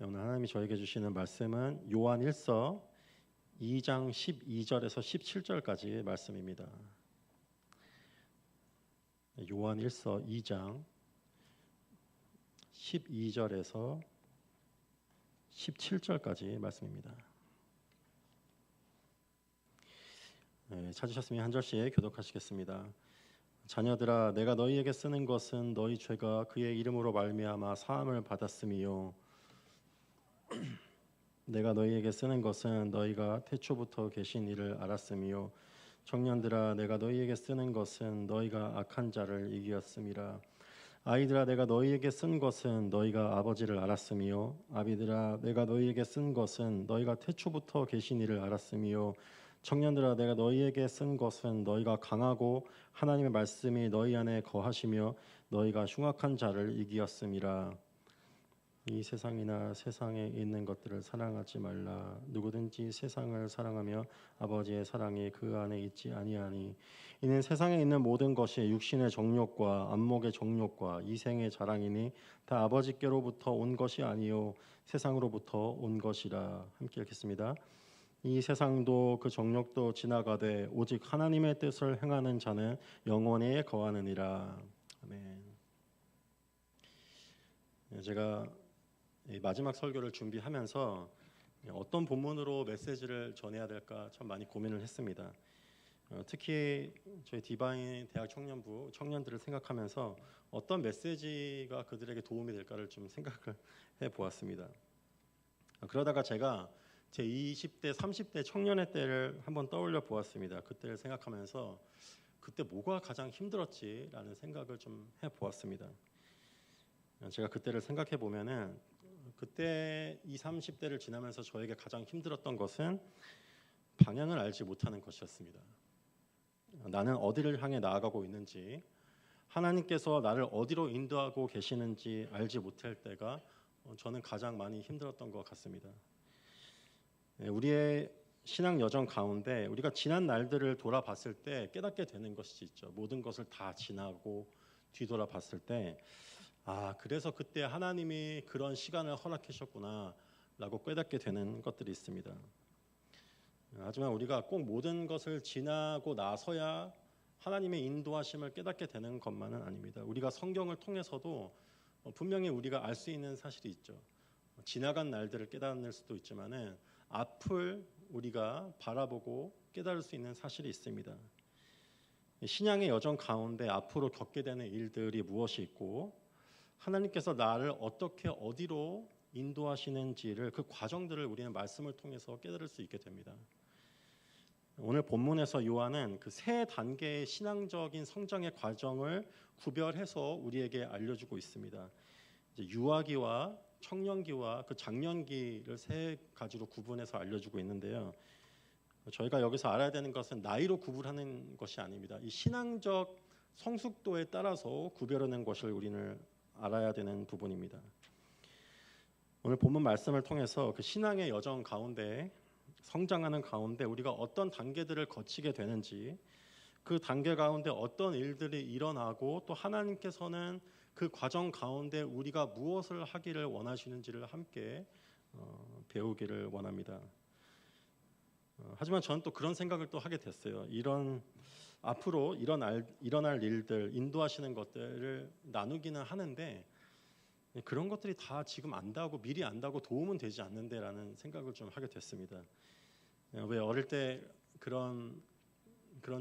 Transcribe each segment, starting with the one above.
네, 오늘 하나님이 저에게 주시는 말씀은 요한 1서 2장 12절에서 17절까지 말씀입니다. 요한 1서 2장 12절에서 17절까지 말씀입니다. 네, 찾으셨으면 한 절씩 교독하시겠습니다. 자녀들아, 내가 너희에게 쓰는 것은 너희 죄가 그의 이름으로 말미암아 사함을 받았음이요, 내가 너희에게 쓰는 것은 너희가 태초부터 계신 이를 알았음이요, 청년들아, 내가 너희에게 쓰는 것은 너희가 악한 자를 이기었음이라. 아이들아, 내가 너희에게 쓴 것은 너희가 아버지를 알았음이요, 아비들아, 내가 너희에게 쓴 것은 너희가 태초부터 계신 이를 알았음이요, 청년들아, 내가 너희에게 쓴 것은 너희가 강하고 하나님의 말씀이 너희 안에 거하시며 너희가 흉악한 자를 이기었음이라. 이 세상이나 세상에 있는 것들을 사랑하지 말라. 누구든지 세상을 사랑하며 아버지의 사랑이 그 안에 있지 아니하니, 이는 세상에 있는 모든 것이 육신의 정욕과 안목의 정욕과 이생의 자랑이니 다 아버지께로부터 온 것이 아니요 세상으로부터 온 것이라. 함께 읽겠습니다. 이 세상도 그 정욕도 지나가되 오직 하나님의 뜻을 행하는 자는 영원히 거하느니라. 아멘. 제가 마지막 설교를 준비하면서 어떤 본문으로 메시지를 전해야 될까 참 많이 고민을 했습니다. 특히 저희 디바인 대학 청년부 청년들을 생각하면서 어떤 메시지가 그들에게 도움이 될까를 좀 생각을 해보았습니다. 그러다가 제가 제 20대, 30대 청년의 때를 한번 떠올려 보았습니다. 그때를 생각하면서 그때 뭐가 가장 힘들었지라는 생각을 좀 해보았습니다. 제가 그때를 생각해 보면은 그때 20, 30대를 지나면서 저에게 가장 힘들었던 것은 방향을 알지 못하는 것이었습니다. 나는 어디를 향해 나아가고 있는지, 하나님께서 나를 어디로 인도하고 계시는지 알지 못할 때가 저는 가장 많이 힘들었던 것 같습니다. 우리의 신앙 여정 가운데 우리가 지난 날들을 돌아봤을 때 깨닫게 되는 것이 있죠. 모든 것을 다 지나고 뒤돌아봤을 때, 그래서 그때 하나님이 그런 시간을 허락하셨구나 라고 깨닫게 되는 것들이 있습니다. 하지만 우리가 꼭 모든 것을 지나고 나서야 하나님의 인도하심을 깨닫게 되는 것만은 아닙니다. 우리가 성경을 통해서도 분명히 우리가 알 수 있는 사실이 있죠. 지나간 날들을 깨닫을 수도 있지만은 앞을 우리가 바라보고 깨달을 수 있는 사실이 있습니다. 신앙의 여정 가운데 앞으로 겪게 되는 일들이 무엇이 있고 하나님께서 나를 어떻게 어디로 인도하시는지를, 그 과정들을 우리는 말씀을 통해서 깨달을 수 있게 됩니다. 오늘 본문에서 요한은 그 세 단계의 신앙적인 성장의 과정을 구별해서 우리에게 알려주고 있습니다. 이제 유아기와 청년기와 그 장년기를 세 가지로 구분해서 알려주고 있는데요. 저희가 여기서 알아야 되는 것은 나이로 구분하는 것이 아닙니다. 이 신앙적 성숙도에 따라서 구별하는 것을 우리는 알아야 되는 부분입니다. 오늘 본문 말씀을 통해서 그 신앙의 여정 가운데, 성장하는 가운데 우리가 어떤 단계들을 거치게 되는지, 그 단계 가운데 어떤 일들이 일어나고 또 하나님께서는 그 과정 가운데 우리가 무엇을 하기를 원하시는지를 함께 배우기를 원합니다. 하지만 저는 또 그런 생각을 또 하게 됐어요. 이런 앞으로 일어날 일들, 인도하시는 것들을 나누기는 하는데 그런 것들이 다 지금 안다고, 미리 안다고 도움은 되지 않는데라는 생각을 좀 하게 됐습니다. 왜 어릴 때 그런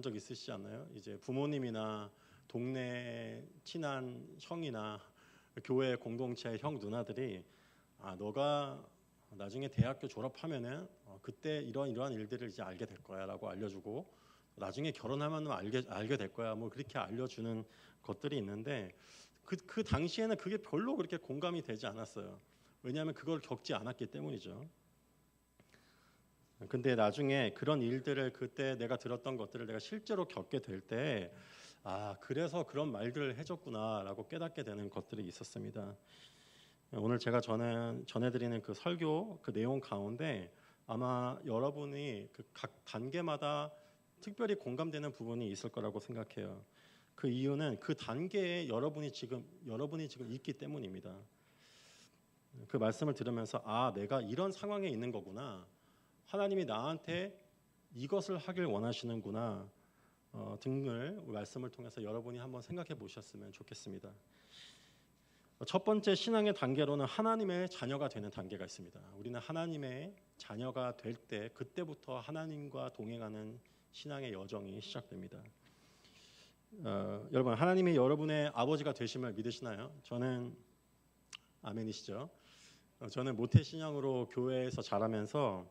적 있으시지 않나요? 이제 부모님이나 동네 친한 형이나 교회 공동체의 형 누나들이 너가 나중에 대학교 졸업하면은 그때 이러한 일들을 이제 알게 될 거야라고 알려주고, 나중에 결혼하면 알게 될 거야, 뭐 그렇게 알려주는 것들이 있는데 그 당시에는 그게 별로 그렇게 공감이 되지 않았어요. 왜냐하면 그걸 겪지 않았기 때문이죠. 근데 나중에 그런 일들을, 그때 내가 들었던 것들을 내가 실제로 겪게 될 때, 그래서 그런 말들을 해줬구나라고 깨닫게 되는 것들이 있었습니다. 오늘 제가 전해드리는 그 설교 그 내용 가운데 아마 여러분이 그 각 단계마다 특별히 공감되는 부분이 있을 거라고 생각해요. 그 이유는 그 단계에 여러분이 지금 있기 때문입니다. 그 말씀을 들으면서 아, 내가 이런 상황에 있는 거구나. 하나님이 나한테 이것을 하길 원하시는구나 등을 말씀을 통해서 여러분이 한번 생각해 보셨으면 좋겠습니다. 첫 번째 신앙의 단계로는 하나님의 자녀가 되는 단계가 있습니다. 우리는 하나님의 자녀가 될 때 그때부터 하나님과 동행하는 신앙의 여정이 시작됩니다. 여러분, 하나님이 여러분의 아버지가 되심을 믿으시나요? 저는 아멘이시죠. 저는 모태신앙으로 교회에서 자라면서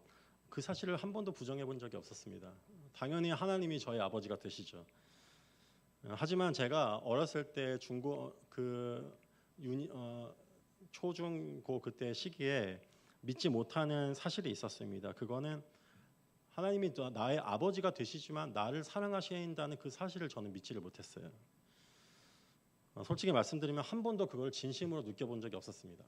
그 사실을 한 번도 부정해 본 적이 없었습니다. 당연히 하나님이 저의 아버지가 되시죠. 하지만 제가 어렸을 때 초중고 그때 시기에 믿지 못하는 사실이 있었습니다. 그거는 하나님이 나의 아버지가 되시지만 나를 사랑하신다는 그 사실을 저는 믿지를 못했어요. 솔직히 말씀드리면 한 번도 그걸 진심으로 느껴본 적이 없었습니다.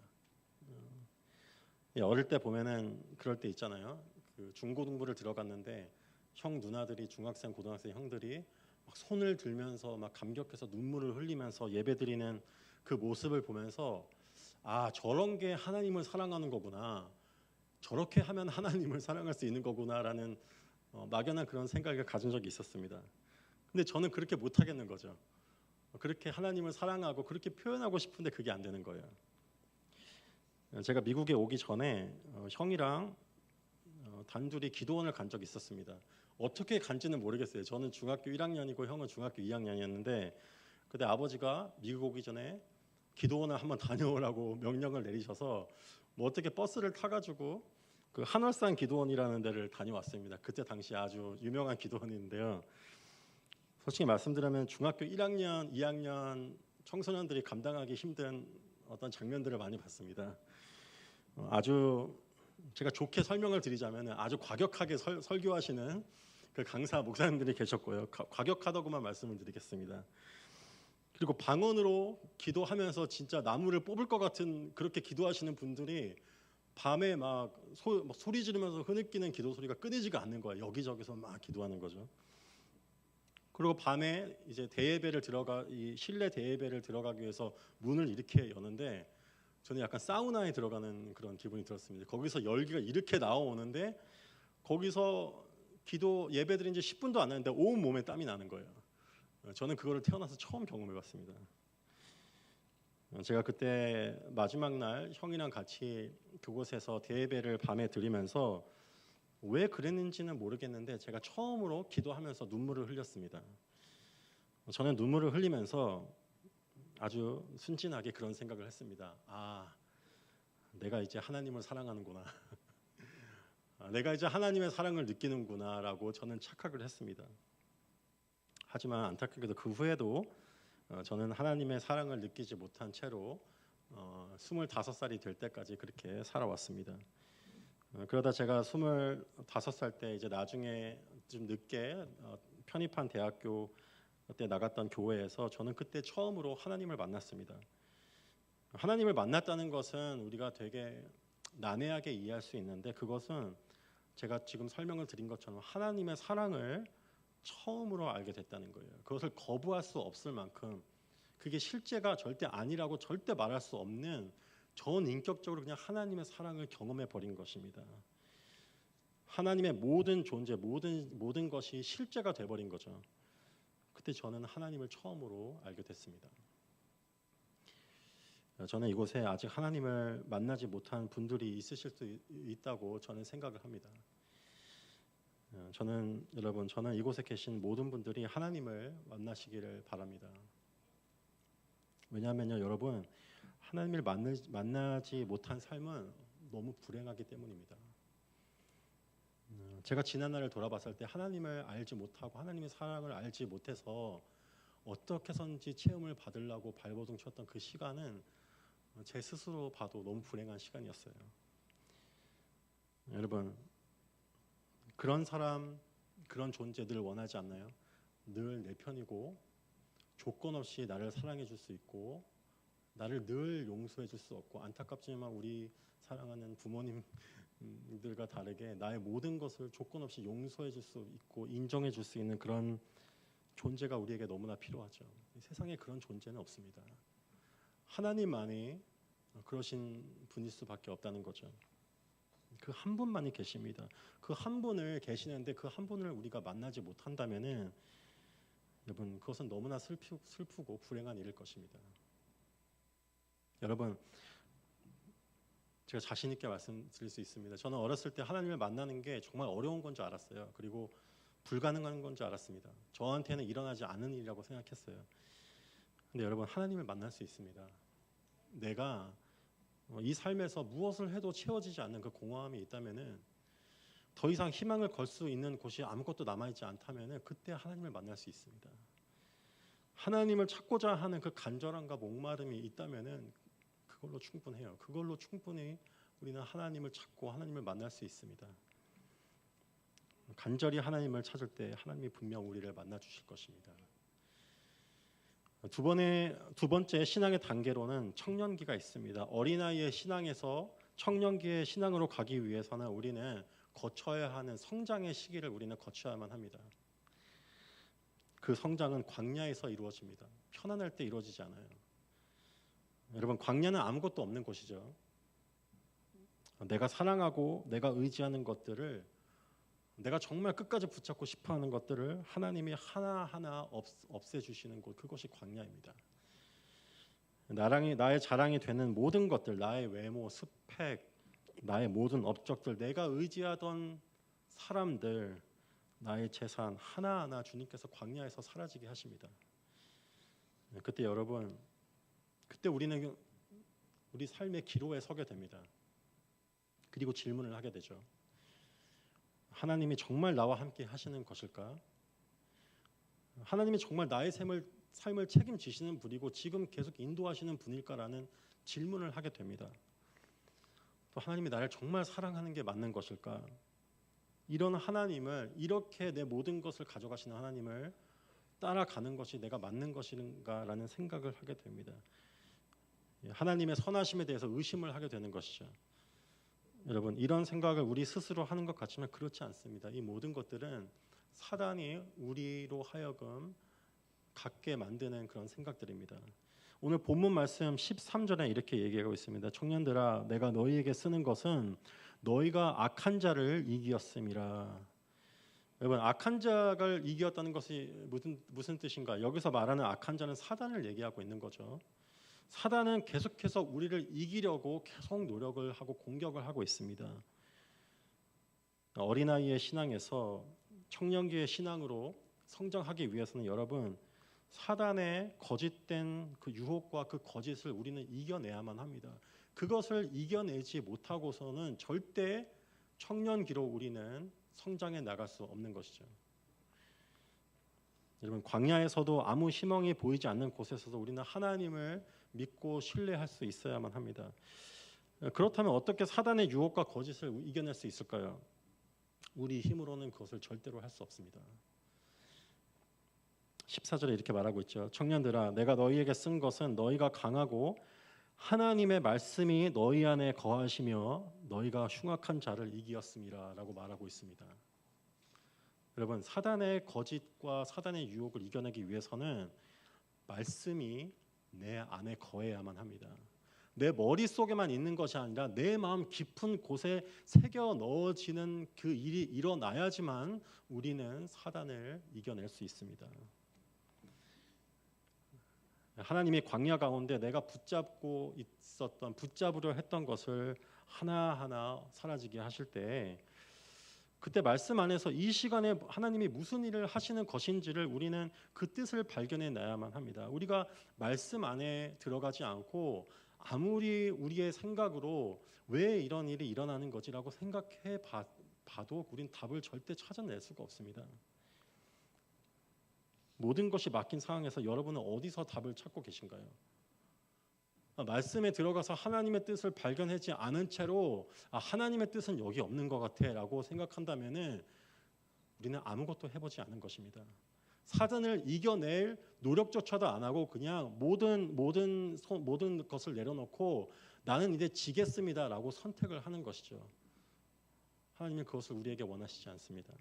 어릴 때 보면은 그럴 때 있잖아요. 그 중고등부를 들어갔는데 형 누나들이 중학생 고등학생 형들이 막 손을 들면서 막 감격해서 눈물을 흘리면서 예배드리는 그 모습을 보면서 아, 저런 게 하나님을 사랑하는 거구나. 저렇게 하면 하나님을 사랑할 수 있는 거구나라는 막연한 그런 생각을 가진 적이 있었습니다. 근데 저는 그렇게 못 하겠는 거죠. 그렇게 하나님을 사랑하고 그렇게 표현하고 싶은데 그게 안 되는 거예요. 제가 미국에 오기 전에 형이랑 단둘이 기도원을 간 적이 있었습니다. 어떻게 간지는 모르겠어요. 저는 중학교 1학년이고 형은 중학교 2학년이었는데 그때 아버지가 미국 오기 전에 기도원을 한번 다녀오라고 명령을 내리셔서 뭐 어떻게 버스를 타가지고 그 한월산 기도원이라는 데를 다녀왔습니다. 그때 당시 아주 유명한 기도원인데요. 솔직히 말씀드리면 중학교 1학년, 2학년 청소년들이 감당하기 힘든 어떤 장면들을 많이 봤습니다. 아주 제가 좋게 설명을 드리자면 아주 과격하게 설교하시는 그 강사 목사님들이 계셨고요. 과격하다고만 말씀을 드리겠습니다. 그리고 방언으로 기도하면서 진짜 나무를 뽑을 것 같은 그렇게 기도하시는 분들이 밤에 막 소리 지르면서 흐느끼는 기도 소리가 끊이지가 않는 거예요. 여기저기서 막 기도하는 거죠. 그리고 밤에 이제 이 실내 대예배를 들어가기 위해서 문을 이렇게 여는데 저는 약간 사우나에 들어가는 그런 기분이 들었습니다. 거기서 열기가 이렇게 나오는데 거기서 기도 예배 드린 지 10분도 안 했는데 온 몸에 땀이 나는 거예요. 저는 그거를 태어나서 처음 경험해 봤습니다. 제가 그때 마지막 날 형이랑 같이 그곳에서 대예배를 밤에 드리면서 왜 그랬는지는 모르겠는데 제가 처음으로 기도하면서 눈물을 흘렸습니다. 저는 눈물을 흘리면서 아주 순진하게 그런 생각을 했습니다. 아, 내가 이제 하나님을 사랑하는구나. 내가 이제 하나님의 사랑을 느끼는구나라고 저는 착각을 했습니다. 하지만 안타깝게도 그 후에도 저는 하나님의 사랑을 느끼지 못한 채로 25살이 될 때까지 그렇게 살아왔습니다. 그러다 제가 25살 때 이제 나중에 좀 늦게 편입한 대학교 때 나갔던 교회에서 저는 그때 처음으로 하나님을 만났습니다. 하나님을 만났다는 것은 우리가 되게 난해하게 이해할 수 있는데 그것은 제가 지금 설명을 드린 것처럼 하나님의 사랑을 처음으로 알게 됐다는 거예요. 그것을 거부할 수 없을 만큼 그게 실제가 절대 아니라고 절대 말할 수 없는 전인격적으로 그냥 하나님의 사랑을 경험해 버린 것입니다. 하나님의 모든 존재, 모든 것이 실제가 돼 버린 거죠. 그때 저는 하나님을 처음으로 알게 됐습니다. 저는 이곳에 아직 하나님을 만나지 못한 분들이 있으실 수 있다고 저는 생각을 합니다. 저는 이곳에 계신 모든 분들이 하나님을 만나시기를 바랍니다. 왜냐하면요, 여러분, 하나님을 만나지 못한 삶은 너무 불행하기 때문입니다. 제가 지난날을 돌아봤을 때 하나님을 알지 못하고 하나님의 사랑을 알지 못해서 어떻게 해서든지 체험을 받으려고 발버둥 쳤던 그 시간은 제 스스로 봐도 너무 불행한 시간이었어요. 여러분, 그런 사람, 그런 존재들을 원하지 않나요? 늘 내 편이고 조건 없이 나를 사랑해 줄 수 있고 나를 늘 용서해 줄 수 없고 안타깝지만 우리 사랑하는 부모님들과 다르게 나의 모든 것을 조건 없이 용서해 줄 수 있고 인정해 줄 수 있는 그런 존재가 우리에게 너무나 필요하죠. 세상에 그런 존재는 없습니다. 하나님만이 그러신 분일 수밖에 없다는 거죠. 그 한 분만이 계십니다. 그 한 분을 계시는데 그 한 분을 우리가 만나지 못한다면은 여러분 그것은 너무나 슬프고 불행한 일일 것입니다. 여러분 제가 자신 있게 말씀드릴 수 있습니다. 저는 어렸을 때 하나님을 만나는 게 정말 어려운 건 줄 알았어요. 그리고 불가능한 건 줄 알았습니다. 저한테는 일어나지 않는 일이라고 생각했어요. 근데 여러분 하나님을 만날 수 있습니다. 내가 이 삶에서 무엇을 해도 채워지지 않는 그 공허함이 있다면은 더 이상 희망을 걸 수 있는 곳이 아무것도 남아있지 않다면은 그때 하나님을 만날 수 있습니다. 하나님을 찾고자 하는 그 간절함과 목마름이 있다면은 그걸로 충분해요. 그걸로 충분히 우리는 하나님을 찾고 하나님을 만날 수 있습니다. 간절히 하나님을 찾을 때 하나님이 분명 우리를 만나 주실 것입니다. 두 번째 신앙의 단계로는 청년기가 있습니다. 어린아이의 신앙에서 청년기의 신앙으로 가기 위해서는 우리는 거쳐야 하는 성장의 시기를 우리는 거쳐야만 합니다. 그 성장은 광야에서 이루어집니다. 편안할 때 이루어지지 않아요. 여러분 광야는 아무것도 없는 곳이죠. 내가 사랑하고 내가 의지하는 것들을 내가 정말 끝까지 붙잡고 싶어하는 것들을 하나님이 하나하나 없애주시는 곳, 그것이 광야입니다. 나의 자랑이 되는 모든 것들, 나의 외모, 스펙, 나의 모든 업적들, 내가 의지하던 사람들, 나의 재산 하나하나 주님께서 광야에서 사라지게 하십니다. 그때 여러분, 그때 우리는 우리 삶의 기로에 서게 됩니다. 그리고 질문을 하게 되죠. 하나님이 정말 나와 함께 하시는 것일까? 하나님이 정말 나의 삶을 책임지시는 분이고 지금 계속 인도하시는 분일까라는 질문을 하게 됩니다. 또 하나님이 나를 정말 사랑하는 게 맞는 것일까? 이런 하나님을, 이렇게 내 모든 것을 가져가시는 하나님을 따라가는 것이 내가 맞는 것인가라는 생각을 하게 됩니다. 하나님의 선하심에 대해서 의심을 하게 되는 것이죠. 여러분 이런 생각을 우리 스스로 하는 것 같지만 그렇지 않습니다. 이 모든 것들은 사단이 우리로 하여금 갖게 만드는 그런 생각들입니다. 오늘 본문 말씀 13절에 이렇게 얘기하고 있습니다. 청년들아 내가 너희에게 쓰는 것은 너희가 악한 자를 이기었음이라. 여러분 악한 자를 이기었다는 것이 무슨 뜻인가? 여기서 말하는 악한 자는 사단을 얘기하고 있는 거죠. 사단은 계속해서 우리를 이기려고 계속 노력을 하고 공격을 하고 있습니다. 어린아이의 신앙에서 청년기의 신앙으로 성장하기 위해서는 여러분 사단의 거짓된 그 유혹과 그 거짓을 우리는 이겨내야만 합니다. 그것을 이겨내지 못하고서는 절대 청년기로 우리는 성장해 나갈 수 없는 것이죠. 여러분 광야에서도 아무 희망이 보이지 않는 곳에서도 우리는 하나님을 믿고 신뢰할 수 있어야만 합니다. 그렇다면 어떻게 사단의 유혹과 거짓을 이겨낼 수 있을까요? 우리 힘으로는 그것을 절대로 할 수 없습니다. 14절에 이렇게 말하고 있죠. 청년들아 내가 너희에게 쓴 것은 너희가 강하고 하나님의 말씀이 너희 안에 거하시며 너희가 흉악한 자를 이기었음이라 라고 말하고 있습니다. 여러분 사단의 거짓과 사단의 유혹을 이겨내기 위해서는 말씀이 내 안에 거해야만 합니다. 내 머릿속에만 있는 것이 아니라 내 마음 깊은 곳에 새겨 넣어지는 그 일이 일어나야지만 우리는 사단을 이겨낼 수 있습니다. 하나님이 광야 가운데 내가 붙잡으려 했던 것을 하나하나 사라지게 하실 때 그때 말씀 안에서 이 시간에 하나님이 무슨 일을 하시는 것인지를 우리는 그 뜻을 발견해 놔야만 합니다. 우리가 말씀 안에 들어가지 않고 아무리 우리의 생각으로 왜 이런 일이 일어나는 거지라고 생각해 봐도 우린 답을 절대 찾아낼 수가 없습니다. 모든 것이 막힌 상황에서 여러분은 어디서 답을 찾고 계신가요? 말씀에 들어가서 하나님의 뜻을 발견하지 않은 채로 하나님의 뜻은 여기 없는 것 같아 라고 생각한다면 우리는 아무것도 해보지 않은 것입니다. 사단을 이겨낼 노력조차도 안 하고 그냥 모든 것을 내려놓고 나는 이제 지겠습니다 라고 선택을 하는 것이죠. 하나님은 그것을 우리에게 원하시지 않습니다.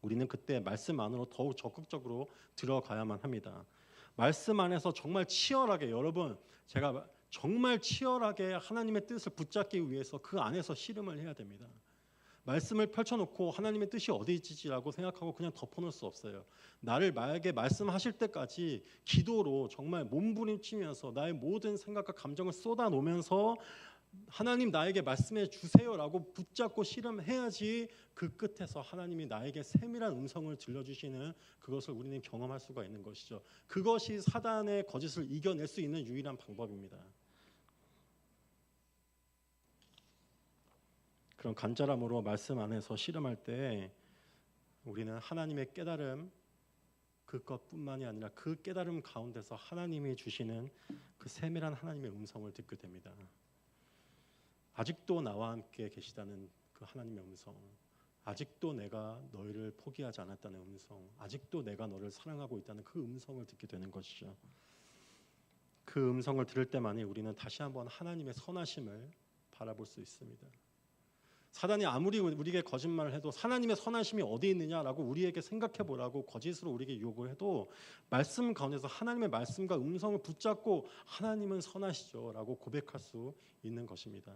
우리는 그때 말씀 안으로 더욱 적극적으로 들어가야만 합니다. 말씀 안에서 정말 치열하게 여러분 제가 정말 치열하게 하나님의 뜻을 붙잡기 위해서 그 안에서 씨름을 해야 됩니다. 말씀을 펼쳐놓고 하나님의 뜻이 어디 있지라고 생각하고 그냥 덮어놓을 수 없어요. 나에게 말씀하실 때까지 기도로 정말 몸부림치면서 나의 모든 생각과 감정을 쏟아놓으면서 하나님 나에게 말씀해 주세요라고 붙잡고 씨름해야지 그 끝에서 하나님이 나에게 세밀한 음성을 들려주시는 그것을 우리는 경험할 수가 있는 것이죠. 그것이 사단의 거짓을 이겨낼 수 있는 유일한 방법입니다. 그런 간절함으로 말씀 안에서 씨름할 때 우리는 하나님의 깨달음 그것뿐만이 아니라 그 깨달음 가운데서 하나님이 주시는 그 세밀한 하나님의 음성을 듣게 됩니다. 아직도 나와 함께 계시다는 그 하나님의 음성, 아직도 내가 너희를 포기하지 않았다는 음성, 아직도 내가 너를 사랑하고 있다는 그 음성을 듣게 되는 것이죠. 그 음성을 들을 때만이 우리는 다시 한번 하나님의 선하심을 바라볼 수 있습니다. 사단이 아무리 우리에게 거짓말을 해도 하나님의 선하심이 어디 있느냐라고 우리에게 생각해 보라고 거짓으로 우리에게 유혹을 해도 말씀 가운데서 하나님의 말씀과 음성을 붙잡고 하나님은 선하시죠 라고 고백할 수 있는 것입니다.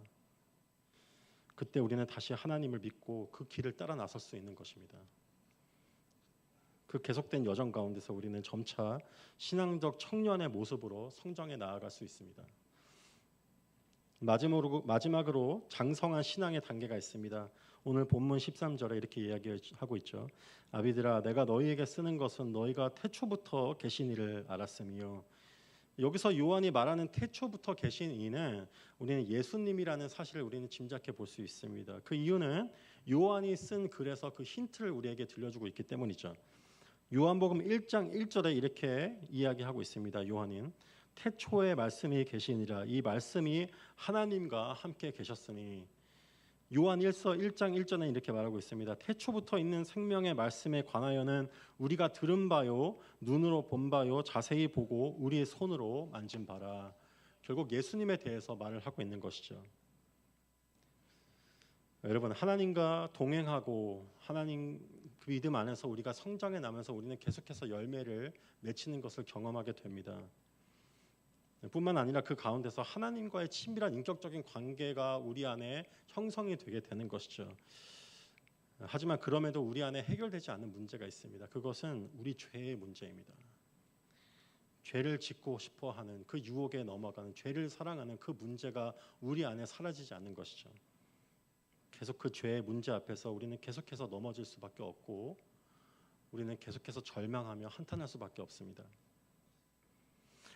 그때 우리는 다시 하나님을 믿고 그 길을 따라 나설 수 있는 것입니다. 그 계속된 여정 가운데서 우리는 점차 신앙적 청년의 모습으로 성장해 나아갈 수 있습니다. 마지막으로 장성한 신앙의 단계가 있습니다. 오늘 본문 13절에 이렇게 이야기하고 있죠. 아비들아 내가 너희에게 쓰는 것은 너희가 태초부터 계신 이를 알았음이요. 여기서 요한이 말하는 태초부터 계신 이는 우리는 예수님이라는 사실을 우리는 짐작해 볼 수 있습니다. 그 이유는 요한이 쓴 글에서 그 힌트를 우리에게 들려주고 있기 때문이죠. 요한복음 1장 1절에 이렇게 이야기하고 있습니다. 요한은 태초에 말씀이 계시니라. 이 말씀이 하나님과 함께 계셨으니. 요한 1서 1장 1절에 이렇게 말하고 있습니다. 태초부터 있는 생명의 말씀에 관하여는 우리가 들은 바요 눈으로 본 바요 자세히 보고 우리의 손으로 만진 바라. 결국 예수님에 대해서 말을 하고 있는 것이죠. 여러분 하나님과 동행하고 하나님 그 믿음 안에서 우리가 성장해 나면서 우리는 계속해서 열매를 맺히는 것을 경험하게 됩니다. 뿐만 아니라 그 가운데서 하나님과의 친밀한 인격적인 관계가 우리 안에 형성이 되게 되는 것이죠. 하지만 그럼에도 우리 안에 해결되지 않는 문제가 있습니다. 그것은 우리 죄의 문제입니다. 죄를 짓고 싶어하는 그 유혹에 넘어가는 죄를 사랑하는 그 문제가 우리 안에 사라지지 않는 것이죠. 계속 그 죄의 문제 앞에서 우리는 계속해서 넘어질 수밖에 없고 우리는 계속해서 절망하며 한탄할 수밖에 없습니다.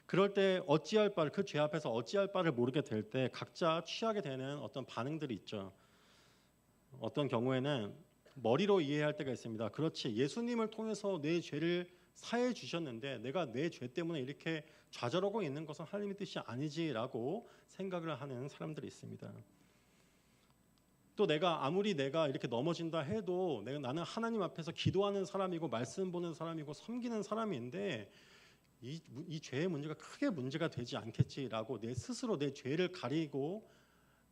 그럴 때 어찌할 바를 그 죄 앞에서 어찌할 바를 모르게 될 때 각자 취하게 되는 어떤 반응들이 있죠. 어떤 경우에는 머리로 이해할 때가 있습니다. 그렇지 예수님을 통해서 내 죄를 사해 주셨는데 내가 내 죄 때문에 이렇게 좌절하고 있는 것은 하나님의 뜻이 아니지라고 생각을 하는 사람들이 있습니다. 또 아무리 내가 이렇게 넘어진다 해도 나는 하나님 앞에서 기도하는 사람이고 말씀 보는 사람이고 섬기는 사람인데 이 죄의 문제가 크게 문제가 되지 않겠지라고 내 스스로 내 죄를 가리고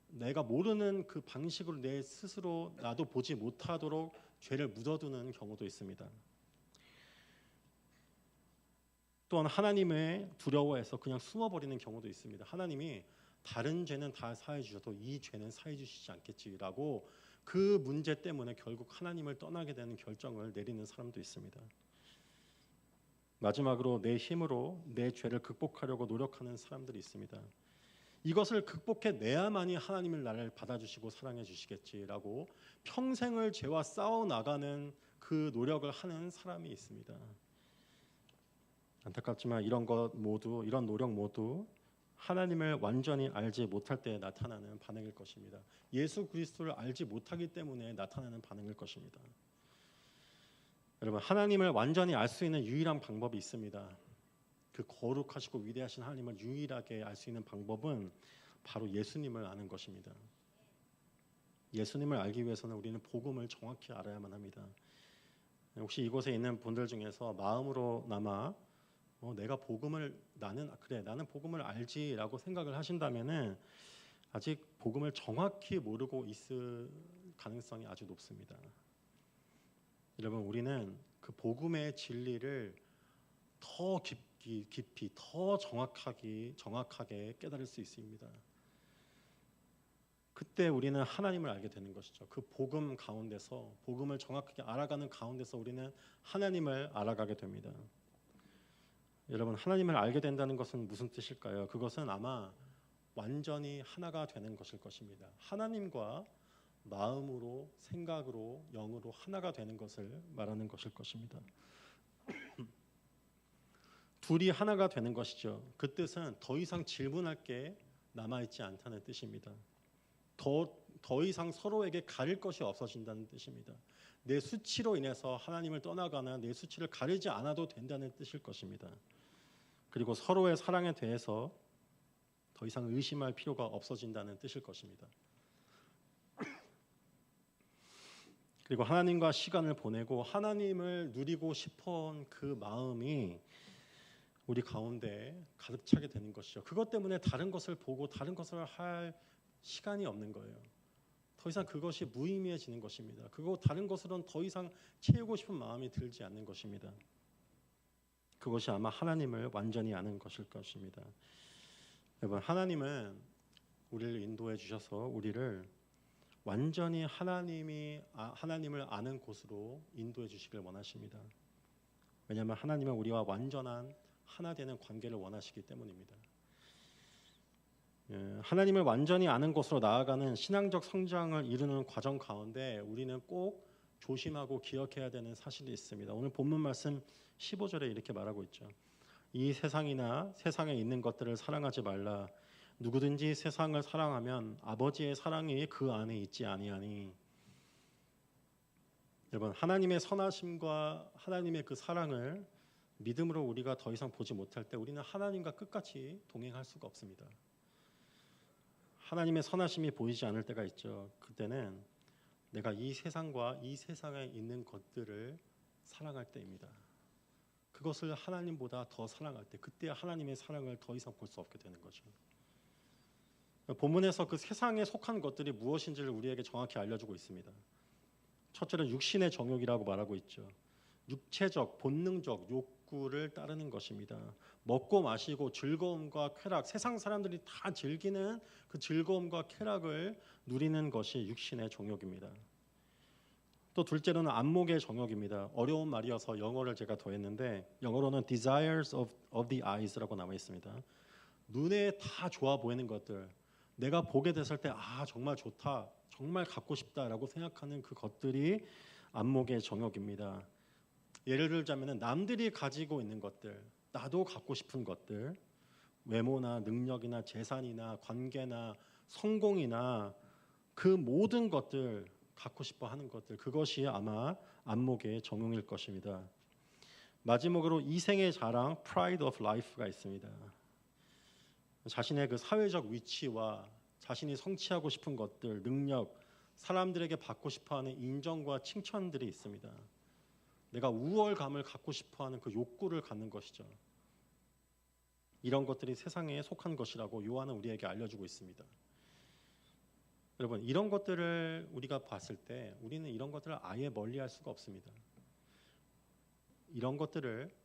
내가 모르는 그 방식으로 내 스스로 나도 보지 못하도록 죄를 묻어두는 경우도 있습니다. 또한 하나님의 두려워해서 그냥 숨어버리는 경우도 있습니다. 하나님이 다른 죄는 다 사해 주셔도 이 죄는 사해 주시지 않겠지라고 그 문제 때문에 결국 하나님을 떠나게 되는 결정을 내리는 사람도 있습니다. 마지막으로 내 힘으로 내 죄를 극복하려고 노력하는 사람들이 있습니다. 이것을 극복해내야만이 하나님을 나를 받아주시고 사랑해 주시겠지라고 평생을 죄와 싸워나가는 그 노력을 하는 사람이 있습니다. 안타깝지만 이런 노력 모두 하나님을 완전히 알지 못할 때 나타나는 반응일 것입니다. 예수 그리스도를 알지 못하기 때문에 나타나는 반응일 것입니다. 여러분 하나님을 완전히 알 수 있는 유일한 방법이 있습니다. 그 거룩하시고 위대하신 하나님을 유일하게 알 수 있는 방법은 바로 예수님을 아는 것입니다. 예수님을 알기 위해서는 우리는 복음을 정확히 알아야만 합니다. 혹시 이곳에 있는 분들 중에서 마음으로나마 내가 나는 복음을 알지라고 생각을 하신다면은 아직 복음을 정확히 모르고 있을 가능성이 아주 높습니다. 여러분 우리는 그 복음의 진리를 더 깊이 깊이 더 정확하게 깨달을 수 있습니다. 그때 우리는 하나님을 알게 되는 것이죠. 그 복음 가운데서, 복음을 정확하게 알아가는 가운데서 우리는 하나님을 알아가게 됩니다. 여러분, 하나님을 알게 된다는 것은 무슨 뜻일까요? 그것은 아마 완전히 하나가 되는 것일 것입니다. 하나님과 마음으로, 생각으로, 영으로 하나가 되는 것을 말하는 것일 것입니다. 둘이 하나가 되는 것이죠. 그 뜻은 더 이상 질문할 게 남아있지 않다는 뜻입니다. 더 이상 서로에게 가릴 것이 없어진다는 뜻입니다. 내 수치로 인해서 하나님을 떠나거나 내 수치를 가리지 않아도 된다는 뜻일 것입니다. 그리고 서로의 사랑에 대해서 더 이상 의심할 필요가 없어진다는 뜻일 것입니다. 그리고 하나님과 시간을 보내고 하나님을 누리고 싶은 그 마음이 우리 가운데 가득 차게 되는 것이죠. 그것 때문에 다른 것을 보고 다른 것을 할 시간이 없는 거예요. 더 이상 그것이 무의미해지는 것입니다. 그거 다른 것으로는 더 이상 채우고 싶은 마음이 들지 않는 것입니다. 그것이 아마 하나님을 완전히 아는 것일 것입니다. 여러분, 하나님은 우리를 인도해 주셔서 우리를 완전히 하나님을 아는 곳으로 인도해 주시길 원하십니다. 왜냐하면 하나님은 우리와 완전한 하나 되는 관계를 원하시기 때문입니다. 하나님을 완전히 아는 곳으로 나아가는 신앙적 성장을 이루는 과정 가운데 우리는 꼭 조심하고 기억해야 되는 사실이 있습니다. 오늘 본문 말씀 15절에 이렇게 말하고 있죠. 이 세상이나 세상에 있는 것들을 사랑하지 말라. 누구든지 세상을 사랑하면 아버지의 사랑이 그 안에 있지 아니하니. 여러분, 하나님의 선하심과 하나님의 그 사랑을 믿음으로 우리가 더 이상 보지 못할 때 우리는 하나님과 끝까지 동행할 수가 없습니다. 하나님의 선하심이 보이지 않을 때가 있죠. 그때는 내가 이 세상과 이 세상에 있는 것들을 사랑할 때입니다. 그것을 하나님보다 더 사랑할 때, 그때 하나님의 사랑을 더 이상 볼 수 없게 되는 거죠. 본문에서 그 세상에 속한 것들이 무엇인지를 우리에게 정확히 알려주고 있습니다. 첫째는 육신의 정욕이라고 말하고 있죠. 육체적, 본능적 욕구를 따르는 것입니다. 먹고 마시고 즐거움과 쾌락, 세상 사람들이 다 즐기는 그 즐거움과 쾌락을 누리는 것이 육신의 정욕입니다. 또 둘째로는 안목의 정욕입니다. 어려운 말이어서 영어를 제가 더했는데 영어로는 desires of the eyes라고 나와 있습니다. 눈에 다 좋아 보이는 것들, 내가 보게 됐을 때 정말 좋다, 정말 갖고 싶다라고 생각하는 그 것들이 안목의 정욕입니다. 예를 들자면 남들이 가지고 있는 것들, 나도 갖고 싶은 것들, 외모나 능력이나 재산이나 관계나 성공이나 그 모든 것들, 갖고 싶어 하는 것들, 그것이 아마 안목의 정욕일 것입니다. 마지막으로 이생의 자랑, pride of life가 있습니다. 자신의 그 사회적 위치와 자신이 성취하고 싶은 것들, 능력, 사람들에게 받고 싶어하는 인정과 칭찬들이 있습니다. 내가 우월감을 갖고 싶어하는 그 욕구를 갖는 것이죠. 이런 것들이 세상에 속한 것이라고 요한은 우리에게 알려주고 있습니다. 여러분, 이런 것들을 우리가 봤을 때 우리는 이런 것들을 아예 멀리할 수가 없습니다. 이런 것들을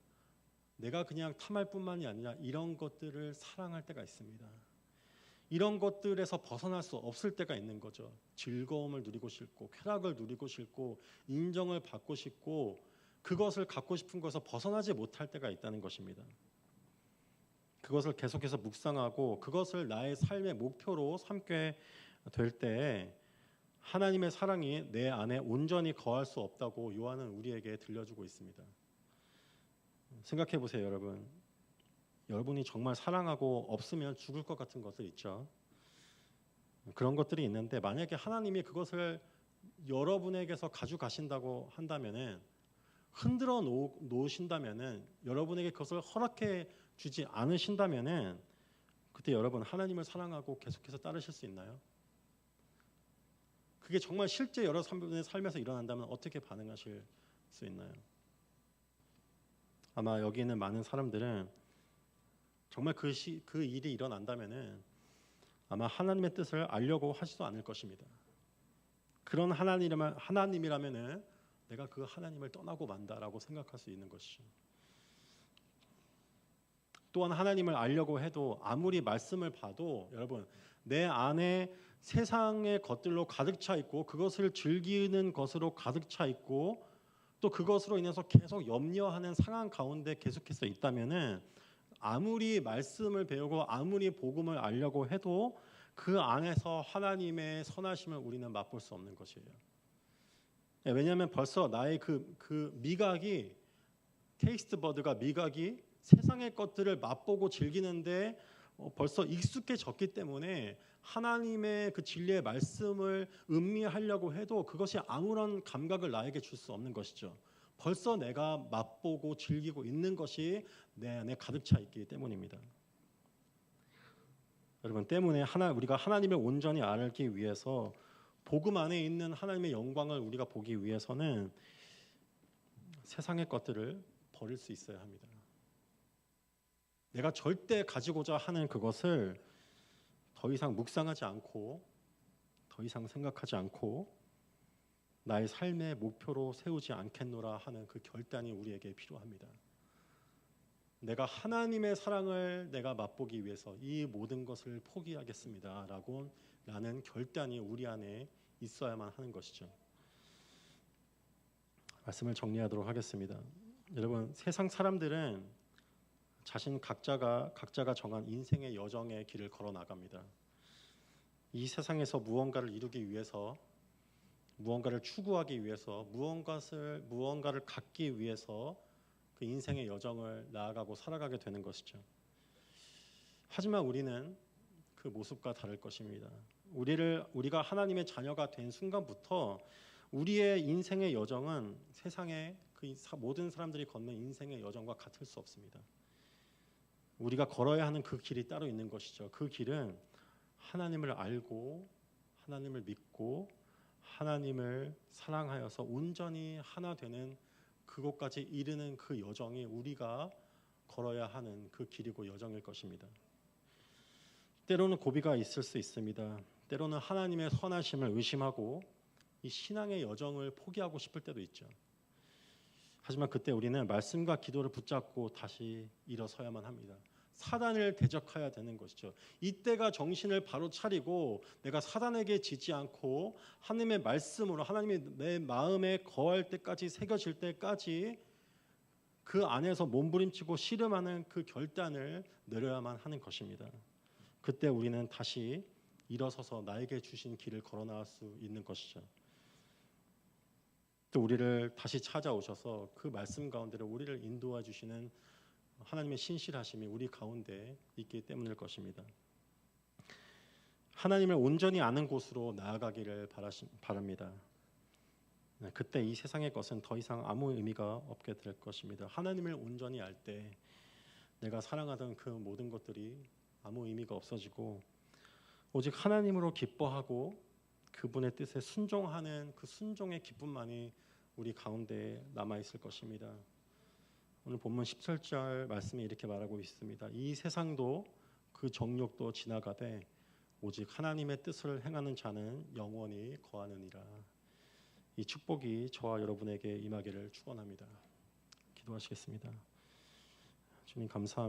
내가 그냥 탐할 뿐만이 아니라 이런 것들을 사랑할 때가 있습니다. 이런 것들에서 벗어날 수 없을 때가 있는 거죠. 즐거움을 누리고 싶고 쾌락을 누리고 싶고 인정을 받고 싶고 그것을 갖고 싶은 것에서 벗어나지 못할 때가 있다는 것입니다. 그것을 계속해서 묵상하고 그것을 나의 삶의 목표로 삼게 될 때 하나님의 사랑이 내 안에 온전히 거할 수 없다고 요한은 우리에게 들려주고 있습니다. 생각해 보세요, 여러분. 여러분이 정말 사랑하고 없으면 죽을 것 같은 것들 있죠. 그런 것들이 있는데 만약에 하나님이 그것을 여러분에게서 가져가신다고 한다면은 흔들어 놓으신다면은 여러분에게 그것을 허락해 주지 않으신다면은 그때 여러분 하나님을 사랑하고 계속해서 따르실 수 있나요? 그게 정말 실제 여러분의 삶에서 일어난다면 어떻게 반응하실 수 있나요? 아마 여기 있는 많은 사람들은 정말 그 일이 일어난다면은 아마 하나님의 뜻을 알려고 하지도 않을 것입니다. 그런 하나님이라면은 내가 그 하나님을 떠나고 만다라고 생각할 수 있는 것이죠. 또한 하나님을 알려고 해도 아무리 말씀을 봐도 여러분 내 안에 세상의 것들로 가득 차 있고 그것을 즐기는 것으로 가득 차 있고 또 그것으로 인해서 계속 염려하는 상황 가운데 계속해서 있다면은 아무리 말씀을 배우고 아무리 복음을 알려고 해도 그 안에서 하나님의 선하심을 우리는 맛볼 수 없는 것이에요. 왜냐하면 벌써 나의 그 미각이 테이스트 버드가 미각이 세상의 것들을 맛보고 즐기는데 벌써 익숙해졌기 때문에 하나님의 그 진리의 말씀을 음미하려고 해도 그것이 아무런 감각을 나에게 줄 수 없는 것이죠. 벌써 내가 맛보고 즐기고 있는 것이 내 안에 가득 차 있기 때문입니다. 여러분 때문에 우리가 하나님을 온전히 알기 위해서 복음 안에 있는 하나님의 영광을 우리가 보기 위해서는 세상의 것들을 버릴 수 있어야 합니다. 내가 절대 가지고자 하는 그것을 더 이상 묵상하지 않고 더 이상 생각하지 않고 나의 삶의 목표로 세우지 않겠노라 하는 그 결단이 우리에게 필요합니다. 내가 하나님의 사랑을 내가 맛보기 위해서 이 모든 것을 포기하겠습니다 라는 결단이 우리 안에 있어야만 하는 것이죠. 말씀을 정리하도록 하겠습니다. 여러분 세상 사람들은 자신 각자가 정한 인생의 여정의 길을 걸어 나갑니다. 이 세상에서 무언가를 이루기 위해서 무언가를 추구하기 위해서 무언가를 갖기 위해서 그 인생의 여정을 나아가고 살아가게 되는 것이죠. 하지만 우리는 그 모습과 다를 것입니다. 우리가 하나님의 자녀가 된 순간부터 우리의 인생의 여정은 세상의 그 모든 사람들이 걷는 인생의 여정과 같을 수 없습니다. 우리가 걸어야 하는 그 길이 따로 있는 것이죠. 그 길은 하나님을 알고 하나님을 믿고 하나님을 사랑하여서 온전히 하나 되는 그곳까지 이르는 그 여정이 우리가 걸어야 하는 그 길이고 여정일 것입니다. 때로는 고비가 있을 수 있습니다. 때로는 하나님의 선하심을 의심하고 이 신앙의 여정을 포기하고 싶을 때도 있죠. 하지만 그때 우리는 말씀과 기도를 붙잡고 다시 일어서야만 합니다. 사단을 대적해야 되는 것이죠. 이때가 정신을 바로 차리고 내가 사단에게 지지 않고 하나님의 말씀으로 하나님이 내 마음에 거할 때까지 새겨질 때까지 그 안에서 몸부림치고 씨름하는 그 결단을 내려야만 하는 것입니다. 그때 우리는 다시 일어서서 나에게 주신 길을 걸어 나갈 수 있는 것이죠. 또 우리를 다시 찾아오셔서 그 말씀 가운데로 우리를 인도해 주시는 하나님의 신실하심이 우리 가운데 있기 때문일 것입니다. 하나님을 온전히 아는 곳으로 나아가기를 바랍니다. 그때 이 세상의 것은 더 이상 아무 의미가 없게 될 것입니다. 하나님을 온전히 알 때 내가 사랑하던 그 모든 것들이 아무 의미가 없어지고 오직 하나님으로 기뻐하고 그분의 뜻에 순종하는 그 순종의 기쁨만이 우리 가운데 남아있을 것입니다. 오늘 본문 17절 말씀이 이렇게 말하고 있습니다. 이 세상도 그 정욕도 지나가되 오직 하나님의 뜻을 행하는 자는 영원히 거하느니라. 이 축복이 저와 여러분에게 임하기를 축원합니다. 기도하시겠습니다. 주님 감사합니다.